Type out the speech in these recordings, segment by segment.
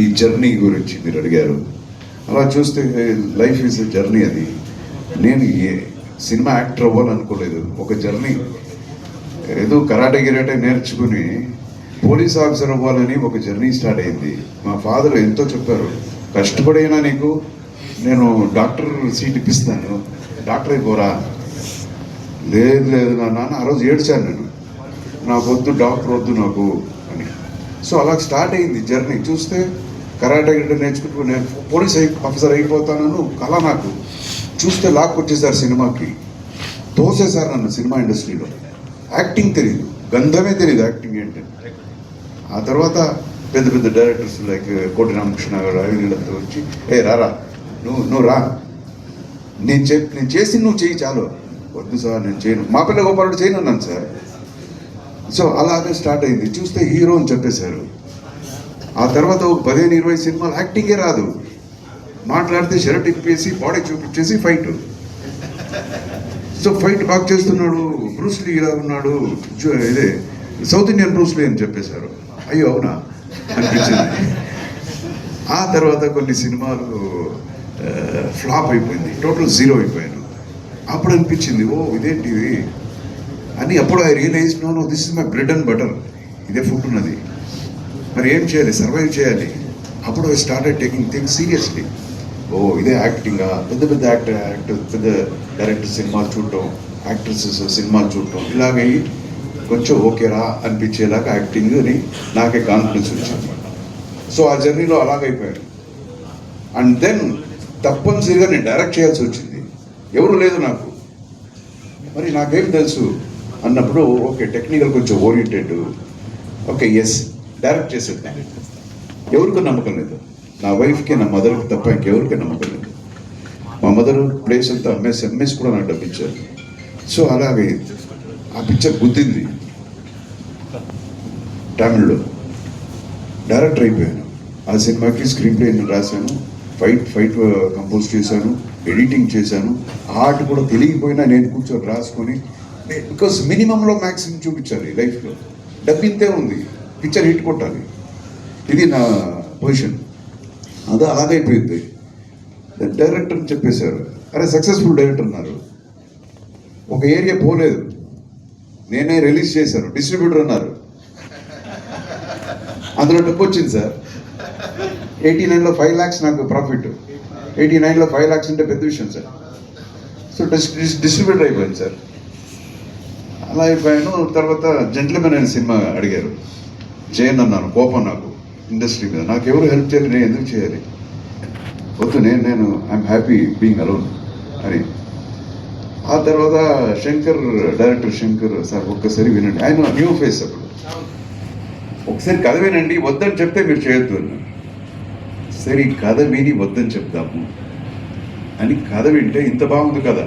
ఈ జర్నీ గురించి మీరు అడిగారు. అలా చూస్తే లైఫ్ ఈజ్ ఎ జర్నీ. అది నేను సినిమా యాక్టర్ అవ్వాలనుకోలేదు, ఒక జర్నీ. ఏదో కరాటే గిరాటే నేర్చుకుని పోలీస్ ఆఫీసర్ అవ్వాలని ఒక జర్నీ స్టార్ట్ అయింది. మా ఫాదర్ ఎంతో చెప్పారు, కష్టపడైనా నీకు నేను డాక్టర్ సీట్ ఇప్పిస్తాను, డాక్టర్ అయిపోరా. లేదు లేదు నా నాన్న ఆ రోజు ఏడ్చాను నేను, నాకు వద్దు డాక్టర్ వద్దు నాకు అని. సో అలా స్టార్ట్ అయింది జర్నీ. చూస్తే కరాటే గిట్ట నేర్చుకుంటూ నేను పోలీస్ ఆఫీసర్ అయిపోతానను కళ నాకు. చూస్తే లాక్కొచ్చేసారు సినిమాకి, తోసేసారు నన్ను సినిమా ఇండస్ట్రీలో. యాక్టింగ్ తెలియదు, గంధమే తెలియదు యాక్టింగ్ ఏంటంటే. ఆ తర్వాత పెద్ద పెద్ద డైరెక్టర్స్ లైక్ కోటి రామకృష్ణ గారు వీళ్ళంతా వచ్చి, ఏ రారా నువ్వు రా, నేను చేసి నువ్వు చేయి చాలు. వద్దు సార్ నేను చేయను, మా పిల్ల గోపాలుడు చేయను అన్నాను సార్. సో అలాగే స్టార్ట్ అయింది. చూస్తే హీరో అని చెప్పేశారు. ఆ తర్వాత ఒక 15-20 సినిమాలు యాక్టింగే రాదు, మాట్లాడితే షర్ట్ ఇప్పేసి బాడీ చూపించేసి ఫైట్. సో ఫైట్ బాగా చేస్తున్నాడు, బ్రూస్లీ ఇలా ఉన్నాడు, ఇదే సౌత్ ఇండియన్ బ్రూస్లీ అని చెప్పేశారు. అయ్యో అవునా అనిపించింది. ఆ తర్వాత కొన్ని సినిమాలు ఫ్లాప్ అయిపోయింది, టోటల్ జీరో అయిపోయాను. అప్పుడు అనిపించింది, ఓ ఇదేంటిది అని. అప్పుడు I realise no this is my bread and butter, ఇదే ఫుడ్ ఉన్నది, మరి ఏం చేయాలి, సర్వైవ్ చేయాలి. అప్పుడు I started taking things seriously. ఓ ఇదే యాక్టింగా, పెద్ద పెద్ద పెద్ద డైరెక్టర్ సినిమాలు చూడటం, యాక్ట్రెసెస్ సినిమాలు చూడటం, ఇలాగ కొంచెం ఓకేరా అనిపించేలాగా యాక్టింగ్ అని నాకే కాన్ఫిడెన్స్ వచ్చింది. సో ఆ జర్నీలో అలాగైపోయాను. అండ్ దెన్ తప్పనిసరిగా నేను డైరెక్ట్ చేయాల్సి వచ్చింది, ఎవరు లేదు నాకు, మరి నాకేం తెలుసు అన్నప్పుడు ఓకే టెక్నికల్ కొంచెం ఓరియంటెడ్, ఓకే ఎస్ డైరెక్ట్ చేసేది. ఎవరికి నమ్మకం లేదు, నా వైఫ్కి నా మదర్కి తప్ప ఇంకెవరికి నమ్మకం లేదు. మా మదర్ ప్లేస్ అంతా అమ్మేసి కూడా నాకు డబ్బిచ్చారు. సో అలాగే ఆ పిక్చర్ గుద్దింది, తమిళ్లో డైరెక్టర్ అయిపోయాను. ఆ సినిమాకి స్క్రీన్ ప్లే నేను రాశాను, ఫైట్ కంపోజ్ చేశాను, ఎడిటింగ్ చేశాను. ఆర్ట్ కూడా తెలియకపోయినా నేను కూర్చొని రాసుకొని, బికాస్ మినిమంలో మ్యాక్సిమం చూపించాలి లైఫ్లో. డబ్బింతే ఉంది, పిక్చర్ హిట్ కొట్టాలి, ఇది నా పొజిషన్. అది అలాగైపోయింది. డైరెక్టర్ అని చెప్పేశారు, అరే సక్సెస్ఫుల్ డైరెక్టర్ అన్నారు. ఒక ఏరియా పోలేదు, నేనే రిలీజ్ చేశాను, డిస్ట్రిబ్యూటర్ అన్నారు. అందులో డబ్బు వచ్చింది సార్. 89లో 5 lakhs నాకు ప్రాఫిట్. 89లో 5 lakhs అంటే పెద్ద విషయం సార్. సో డిస్ట్రిబ్యూటర్ అయిపోయింది సార్. అలా అయిపోయాను. తర్వాత జెంట్లమెన్ అనే సినిమా అడిగారు, చేయను అన్నాను. కోపం నాకు ఇండస్ట్రీ మీద, నాకు ఎవరు హెల్ప్ చేయాలి, నేను ఎందుకు చేయాలి, వద్దు నేను ఐఎమ్ హ్యాపీ బీయింగ్ అలోన్ అని. ఆ తర్వాత డైరెక్టర్ శంకర్ సార్ ఒక్కసారి వినండి, ఆయన న్యూ ఫేస్ అప్పుడు, ఒకసారి కథ వినండి, వద్దని చెప్తే మీరు చేయొద్దు అన్నారు. సరే కథ విని వద్దని చెప్దాము అని కథ వింటే ఇంత బాగుంది కదా,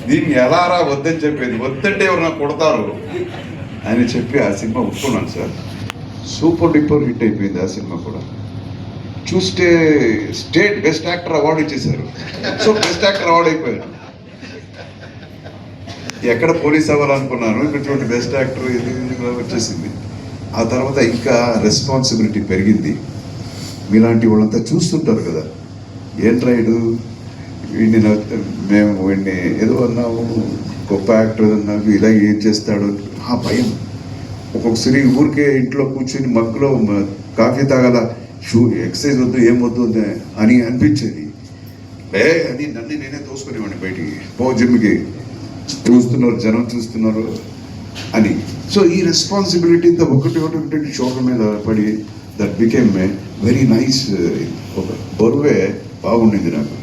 దీన్ని ఎలా రా వద్దని చెప్పేది, వద్దంటే ఎవరు నాకు కొడతారు అని చెప్పి ఆ సినిమా ఒప్పుకున్నాను సార్. సూపర్ డూపర్ హిట్ అయిపోయింది ఆ సినిమా కూడా. చూస్తే స్టేట్ బెస్ట్ యాక్టర్ అవార్డు ఇచ్చేశారు. సో బెస్ట్ యాక్టర్ అవార్డు అయిపోయాను. ఎక్కడ పోలీస్ అవ్వాలనుకున్నాను, ఇక్కడ చూడండి బెస్ట్ యాక్టర్ ఇది వచ్చేసింది. ఆ తర్వాత ఇంకా రెస్పాన్సిబిలిటీ పెరిగింది. మీలాంటి వాళ్ళంతా చూస్తుంటారు కదా, ఏంట్రాయుడు వీడిని ఏదో అన్నాము, గొప్ప యాక్టర్ అన్నాము, ఇలా ఏం చేస్తాడు ఆ భయం. ఒక్కొక్కసారి ఊరికే ఇంట్లో కూర్చొని మగ్గులో కాఫీ తాగాల, ఎక్సర్సైజ్ వద్దు ఏమొద్దు అని అనిపించేది. అది నన్ను నేనే తోసుకునేవాడిని బయటికి, జిమ్కి, చూస్తున్నారు జనం చూస్తున్నారు అని. సో ఈ రెస్పాన్సిబిలిటీతో ఒకటి షోల్డర్ మీద పడి that became a very nice, ఒక బరువే బాగుండింది నాకు.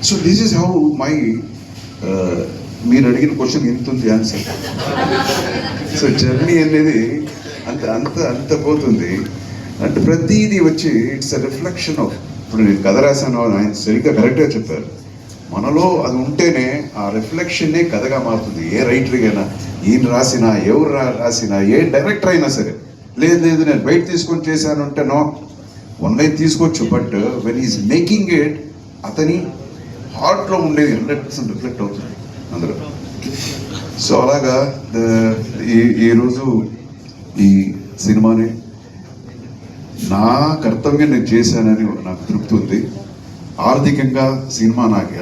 So this is how my, మీరు అడిగిన క్వశ్చన్ ఎంత ఉంది ఆన్సర్. సో జర్నీ అనేది అంత పోతుంది. అంటే ప్రతిదీ వచ్చి ఇట్స్ అ రిఫ్లెక్షన్ ఆఫ్, ఇప్పుడు నేను కథ రాశాను, ఆయన సరిగ్గా కరెక్ట్గా చెప్పారు, మనలో అది ఉంటేనే ఆ రిఫ్లెక్షన్నే కథగా మారుతుంది. ఏ రైటర్కైనా, ఈయన రాసినా, ఎవరు రాసినా, ఏ డైరెక్టర్ అయినా సరే, లేదు నేను బయట తీసుకొని చేశాను అంటే నో, వన్ లైన్ తీసుకోవచ్చు, but when is making it అతని హార్ట్లో ఉండేది 100% రిఫ్లెక్ట్ అవుతుంది అందులో. సో అలాగా ఈరోజు ఈ సినిమాని నా కర్తవ్యం నేను చేశానని నాకు తృప్తి ఉంది. ఆర్థికంగా సినిమా నాకు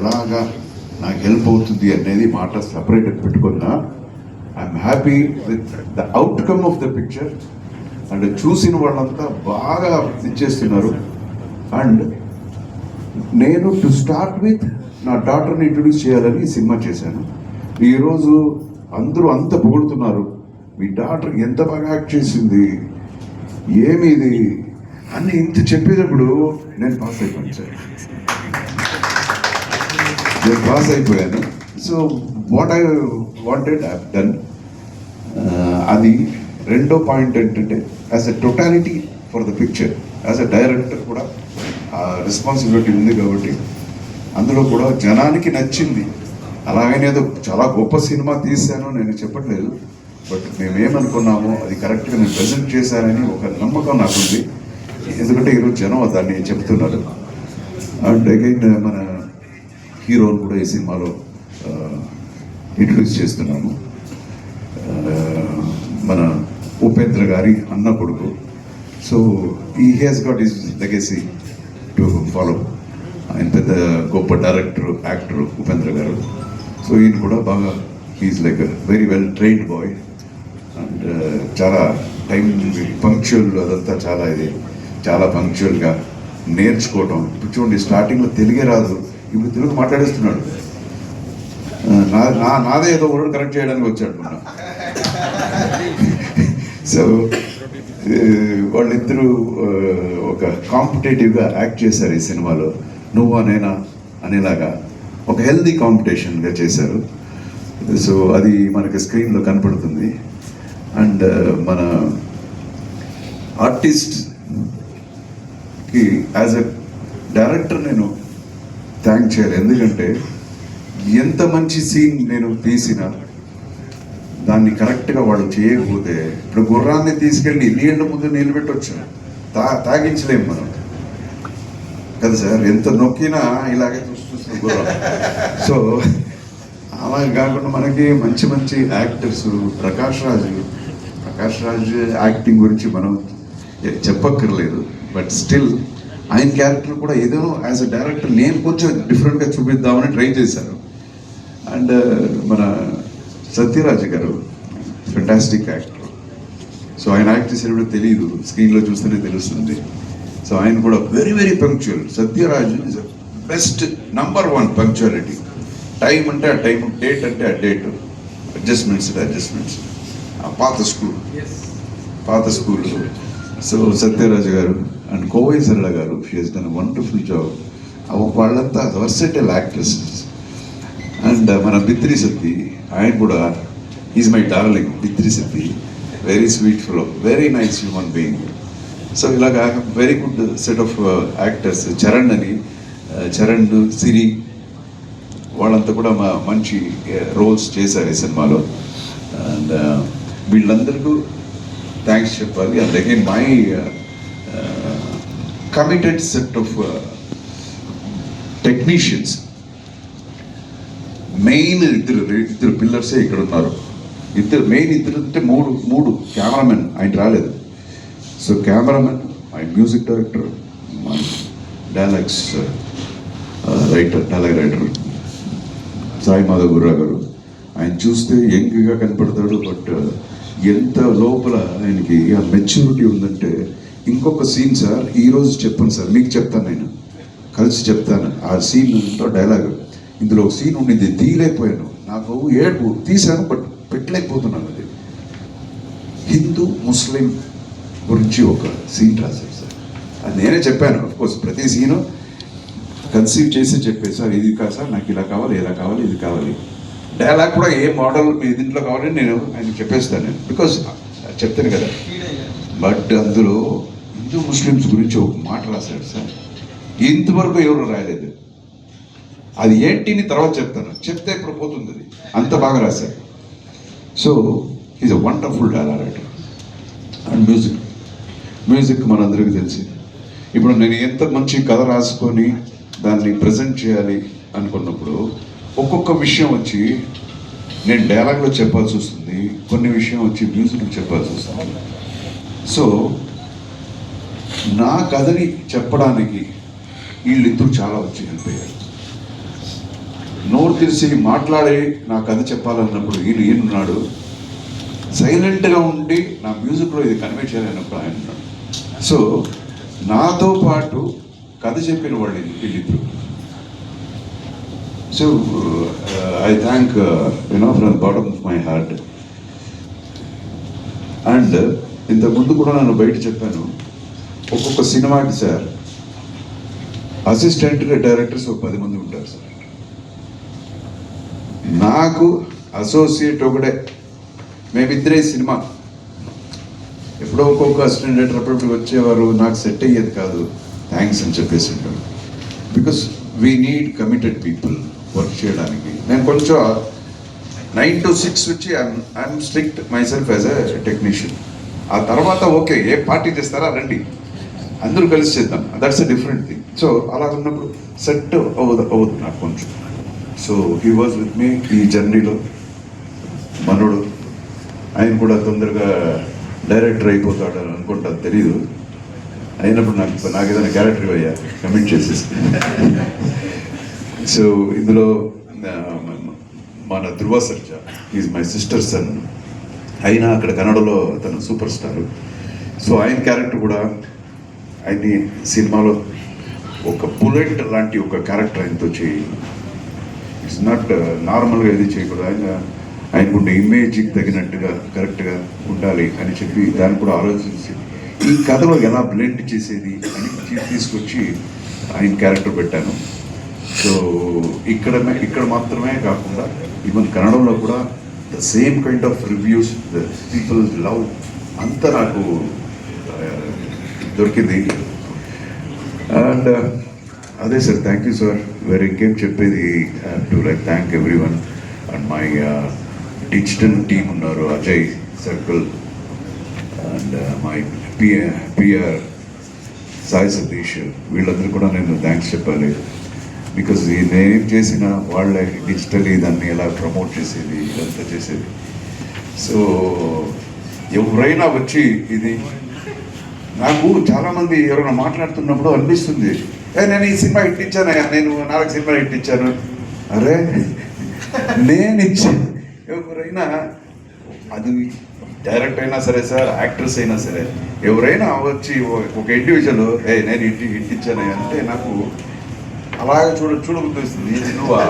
హెల్ప్ అవుతుంది అనేది మాట సపరేట్ పెట్టుకున్నా. I'm happy with the outcome of the picture. And చూసిన వాళ్ళంతా బాగా ఇచ్చేస్తున్నారు. అండ్ నేను టు స్టార్ట్ విత్ నా డాటర్ని ఇంట్రొడ్యూస్ చేయాలని సినిమా చేశాను. ఈరోజు అందరూ అంత పొగుడుతున్నారు, మీ డాటర్ ఎంత బాగా యాక్ట్ చేసింది, ఏమి ఇది అని ఇంత చెప్పేటప్పుడు నేను పాస్ అయిపోయాను సార్. నేను పాస్ అయిపోయాను. So what I wanted I done. అది రెండో పాయింట్ ఏంటంటే as a totality for the picture, as a director కూడా రెస్పాన్సిబిలిటీ ఉంది కాబట్టి అందులో కూడా జనానికి నచ్చింది. అలాగనే ఏదో చాలా గొప్ప సినిమా తీశాను నేను చెప్పట్లేదు, బట్ మేమేమనుకున్నామో అది కరెక్ట్గా నేను ప్రజెంట్ చేశానని ఒక నమ్మకం నాకుంది. ఎందుకంటే ఈరోజు జనం దాన్ని చెప్తున్నారు. అండ్ అగైన్ మన హీరోని కూడా ఈ సినిమాలో ఇంట్రడ్యూస్ చేస్తున్నాము. మన ఉపేంద్ర గారి అన్న కొడుకు. సో ఈ has got is legacy to follow. ఆయన పెద్ద గొప్ప డైరెక్టర్, యాక్టర్ ఉపేంద్ర గారు. సో ఈయన కూడా బాగా he is like very well trained boy. And చాలా టైం పంక్చువల్, అదంతా చాలా పంక్చువల్గా నేర్చుకోవటం. ఇప్పుడు చూడండి, స్టార్టింగ్లో తెలుగే రాదు, ఇప్పుడు తెలుగు మాట్లాడేస్తున్నాడు. నాదే ఏదో వర్డ్ కరెక్ట్ చేయడానికి వచ్చాడు మొన్న. సో వాళ్ళిద్దరూ ఒక కాంపిటేటివ్గా యాక్ట్ చేశారు ఈ సినిమాలో. నువ్వా నేనా అనేలాగా ఒక హెల్దీ కాంపిటీషన్గా చేశారు. సో అది మనకి స్క్రీన్లో కనపడుతుంది. అండ్ మన ఆర్టిస్ట్కి యాజ్ ఎ డైరెక్టర్ నేను థ్యాంక్ చేయాలి. ఎందుకంటే ఎంత మంచి సీన్ నేను తీసినా దాన్ని కరెక్ట్గా వాళ్ళు చేయకపోతే, ఇప్పుడు గుర్రాన్ని తీసుకెళ్ళి నీళ్ళ ముందు నిలబెట్టవచ్చు, తాగించలేము మనం కదా సార్. ఎంత నొక్కినా ఇలాగే చూస్తుంది గుర్రం. సో అలా కాకుండా మనకి మంచి మంచి యాక్టర్స్, ప్రకాష్ రాజ్ యాక్టింగ్ గురించి మనం చెప్పక్కర్లేదు. బట్ స్టిల్ ఆయన క్యారెక్టర్ కూడా ఏదో యాజ్ అ డైరెక్టర్ నేను కొంచెం డిఫరెంట్గా చూపిద్దామని ట్రై చేశాను. అండ్ మన సత్యరాజ్ గారు ఫెంటాస్టిక్ యాక్టర్. సో ఆయన యాక్ట్ చేసేటప్పుడు తెలియదు, స్క్రీన్లో చూస్తేనే తెలుస్తుంది. సో ఆయన కూడా very very punctual. Sathyaraj is best number 1 punctuality. Time అంటే ఆ టైం, డేట్ అంటే ఆ డేట్, అడ్జస్ట్మెంట్స్. పాత స్కూల్. సో సత్యరాజ్ గారు అండ్ కోవై సరళ గారు, she has done wonderful job. వాళ్ళంతా వర్సెటైల్ యాక్ట్రెసెస్. అండ్ మన బిత్రి సత్తి, ఆయన కూడా is my darling. Bithri Satti very sweet fellow, very nice human being. So ఇలాగా very good set of actors. Charan, Siri, వాళ్ళంతా కూడా మంచి రోల్స్ చేశారు ఈ సినిమాలో. అండ్ వీళ్ళందరికీ థ్యాంక్స్ చెప్పాలి. And again my committed set of technicians. Main ఇద్దరు పిల్లర్సే ఇక్కడ ఉన్నారు. ఇద్దరు అంటే మూడు కెమెరామెన్, ఆయన రాలేదు. So cameramen, my music director, my dialogue writer Sai Madhav Gurra garu. ఆయన చూస్తే యంగ్గా కనపడతాడు, బట్ ఎంత లోపల ఆయనకి ఆ మెచ్యూరిటీ ఉందంటే. ఇంకొక సీన్ సార్, ఈరోజు చెప్పను సార్, మీకు చెప్తాను, నేను కలిసి చెప్తాను. ఆ సీన్తో డైలాగ్, ఇందులో ఒక సీన్ ఉండింది, తీయలేకపోయాను. నాకు ఏడుపు తీశాను, బట్ పెట్టలేకపోతున్నాను. అది హిందూ ముస్లిం గురించి ఒక సీన్ రాశారు సార్. అది నేనే చెప్పాను. అఫ్కోర్స్ ప్రతి సీను కన్సీవ్ చేసి చెప్పేది సార్, ఇది కాదు సార్, నాకు ఇలా కావాలి, ఇలా కావాలి, ఇది కావాలి. డైలాగ్ కూడా ఏ మోడల్ మీ దీంట్లో కావాలని నేను ఆయనకు చెప్పేస్తాను నేను, బికాజ్ చెప్తాను కదా. బట్ అందులో హిందూ ముస్లిమ్స్ గురించి ఒక మాట రాశాడు సార్, ఇంతవరకు ఎవరు రాయలేదు. అది ఏంటిని తర్వాత చెప్తే ఇప్పుడు పోతుంది. అది అంత బాగా రాశారు. So is a wonderful dialogue writer. And music మనందరికీ తెలిసి. ఇప్పుడు నేను ఎంత మంచి కథ రాసుకొని దాన్ని ప్రజెంట్ చేయాలి అనుకున్నప్పుడు ఒక్కొక్క విషయం వచ్చి నేను డైలాగ్లో చెప్పాల్సి వస్తుంది, కొన్ని విషయం వచ్చి మ్యూజిక్లో చెప్పాల్సి వస్తుంది. సో నా కథని చెప్పడానికి వీళ్ళిద్దరూ చాలా వచ్చి హెల్ప్ అయ్యారు. నోరు తెరిచి మాట్లాడే నా కథ చెప్పాలన్నప్పుడు ఈయనున్నాడు, సైలెంట్గా ఉండి నా మ్యూజిక్లో ఇది కన్వే చేయాలన్నప్పుడు ఆయన ఉన్నాడు. సో నాతో పాటు కథ చెప్పిన వాళ్ళు వీళ్ళిద్దరు. So I thank from the bottom of my heart. And ఇంతకుముందు కూడా నన్ను బయట చెప్పాను, ఒక్కొక్క సినిమాకి సార్ అసిస్టెంట్గా డైరెక్టర్స్ ఒక 10 మంది ఉంటారు సార్. నాకు అసోసియేట్ ఒకడే, మేమిద్దరే సినిమా. ఎప్పుడో ఒక్కొక్క అసిస్టెంట్ డైరెక్టర్ అప్పుడప్పుడు వచ్చేవారు, నాకు సెట్ అయ్యేది కాదు, థ్యాంక్స్ అని చెప్పేసి ఉంటాను. Because we need committed people work చేయడానికి. నేను కొంచెం 9 to 6 వచ్చి I'm strict my self as a technician. ఆ తర్వాత ఓకే, ఏ పార్టీ చేస్తారా రండి, అందరూ కలిసి చేద్దాం, that's a different thing. So అలా ఉన్నప్పుడు సెట్ అవ్వదు నాకు కొంచెం. So he was with me ఈ జర్నీలో. మనోడు ఆయన కూడా తొందరగా డైరెక్టర్ అయిపోతాడు అని అనుకుంటా, తెలీదు. అయినప్పుడు నాకు ఏదైనా క్యారెక్టర్ అయ్యా కమిట్ చేసేసి. సో ఇందులో మన Dhruva Sarja is my sister son, అయినా అక్కడ కన్నడలో తను సూపర్ స్టార్. సో ఆయన క్యారెక్టర్ కూడా ఆయన్ని సినిమాలో ఒక బుల్లెట్ లాంటి ఒక క్యారెక్టర్ ఆయనతో చేయి. ఇట్స్ నాట్ నార్మల్గా ఇది చేయకూడదు, ఆయనకుండే ఇమేజ్కి తగినట్టుగా కరెక్ట్గా ఉండాలి అని చెప్పి దాన్ని కూడా ఆలోచించి ఈ కథలో ఎలా బ్లెండ్ చేసేది అని తీసుకొచ్చి ఆయన క్యారెక్టర్ పెట్టాను. సో ఇక్కడ మాత్రమే కాకుండా ఈవెన్ కన్నడంలో కూడా the same kind of reviews, the people love అంతా నాకు దొరికింది. అండ్ అదే సార్, థ్యాంక్ యూ సార్. వేరే ఇంకేం చెప్పేది, to like thank everyone. And my digital team ఉన్నారు, Ajay circle and my PR Sai Satish, వీళ్ళందరూ కూడా నేను థ్యాంక్స్ చెప్పాలి. బికాజ్ నేనేం చేసిన వాళ్ళే డిజిటలీ దాన్ని ఎలా ప్రమోట్ చేసేది, ఇదంతా చేసేది. సో ఎవరైనా వచ్చి ఇది నాకు చాలామంది ఎవరైనా మాట్లాడుతున్నప్పుడు అనిపిస్తుంది, నేను ఈ సినిమా హిట్ ఇచ్చానయ్యా, నేను 4 సినిమాలు హిట్ ఇచ్చాను. అరే నేను ఇచ్చాను. ఎవరైనా అది డైరెక్టర్ అయినా సరే సార్, యాక్టర్స్ అయినా సరే, ఎవరైనా వచ్చి ఒక ఇండివిజువల్ నేను హిట్ ఇచ్చానయ్యా అంటే నాకు అలాగే చూడబుద్ధిస్తుంది. నువ్వా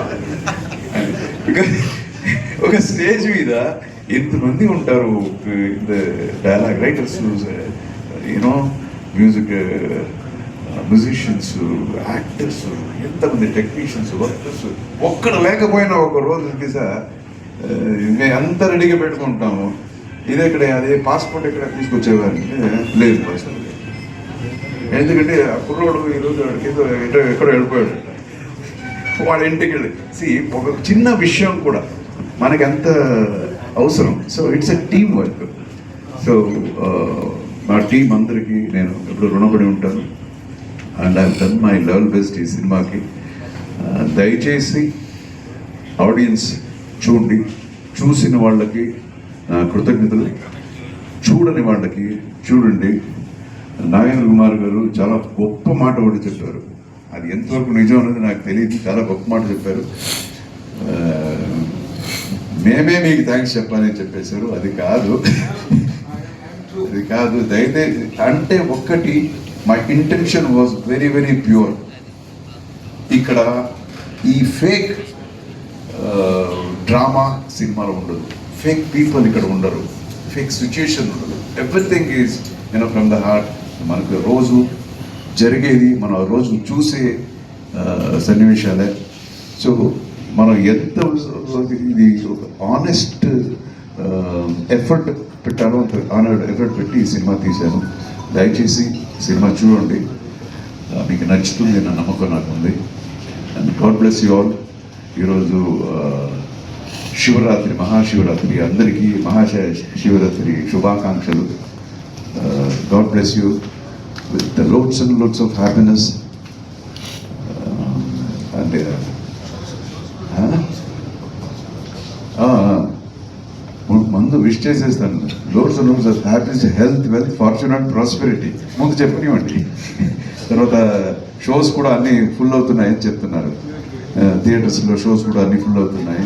ఒక స్టేజ్ మీద ఎంతమంది ఉంటారు, dialogue writers, you know musicians, actors, ఎంతమంది టెక్నీషియన్స్, వర్కర్స్, ఒక్కడ లేకపోయినా ఒక రోజుకి సార్ మేము అంతా రెడీగా పెట్టుకుంటాము. ఇది ఎక్కడ, అదే పాస్పోర్ట్ ఎక్కడ తీసుకొచ్చేవారంటే లేదు అసలు. ఎందుకంటే ఆ కుర్రోడు ఈరోజు ఎక్కడో వెళ్ళిపోయాడు, వాళ్ళ ఇంటికి వెళ్ళి ఒక చిన్న విషయం కూడా మనకి ఎంత అవసరం. So it's a team work. So మా టీం అందరికీ నేను ఎప్పుడు రుణపడి ఉంటాను. And I done my level best ఈ సినిమాకి. దయచేసి ఆడియన్స్ చూడండి, చూసిన వాళ్ళకి కృతజ్ఞతలు, చూడని వాళ్ళకి చూడండి. నాగేంద్ర కుమార్ గారు చాలా గొప్ప మాట ఒకటి చెప్పారు, అది ఎంతవరకు నిజం అనేది నాకు తెలియదు. చాలా గొప్ప మాట చెప్పారు, మేమే మీకు థ్యాంక్స్ చెప్పాలని చెప్పేశారు. అది కాదు దయచేసి అంటే ఒక్కటి, my intention was very very pure. ఇక్కడ ఈ ఫేక్ డ్రామా సినిమాలో ఉండదు, ఫేక్ పీపుల్ ఇక్కడ ఉండరు, ఫేక్ సిచ్యుయేషన్ ఉండదు. Everything is from the heart. మనకు రోజు జరిగేది, మనం రోజు చూసే సన్నివేశాలే. సో మనం ఎంత ఇది ఆనెస్ట్ ఎఫర్ట్ పెట్టాలో అంత ఆనర్డ్ ఎఫర్ట్ పెట్టి ఈ సినిమా తీశాను. దయచేసి సినిమా చూడండి, మీకు నచ్చుతుంది నా నమ్మకం నాకు ఉంది. And God bless you all. ఈరోజు శివరాత్రి, మహాశివరాత్రి, అందరికీ మహాశివరాత్రి శుభాకాంక్షలు. God bless you with the loads and loads of happiness. And మందు విష్ చేసేస్తాను. Loads of happiness, health, wealth, fortune and prosperity ముందు చెప్పనివ్వండి. తర్వాత షోస్ కూడా అన్నీ ఫుల్ అవుతున్నాయని చెప్తున్నారు. థియేటర్స్లో షోస్ కూడా అన్నీ ఫుల్ అవుతున్నాయి.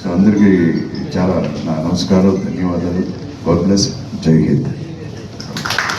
సో అందరికీ చాలా నా నమస్కారం, ధన్యవాదాలు. God bless. జై హింద్.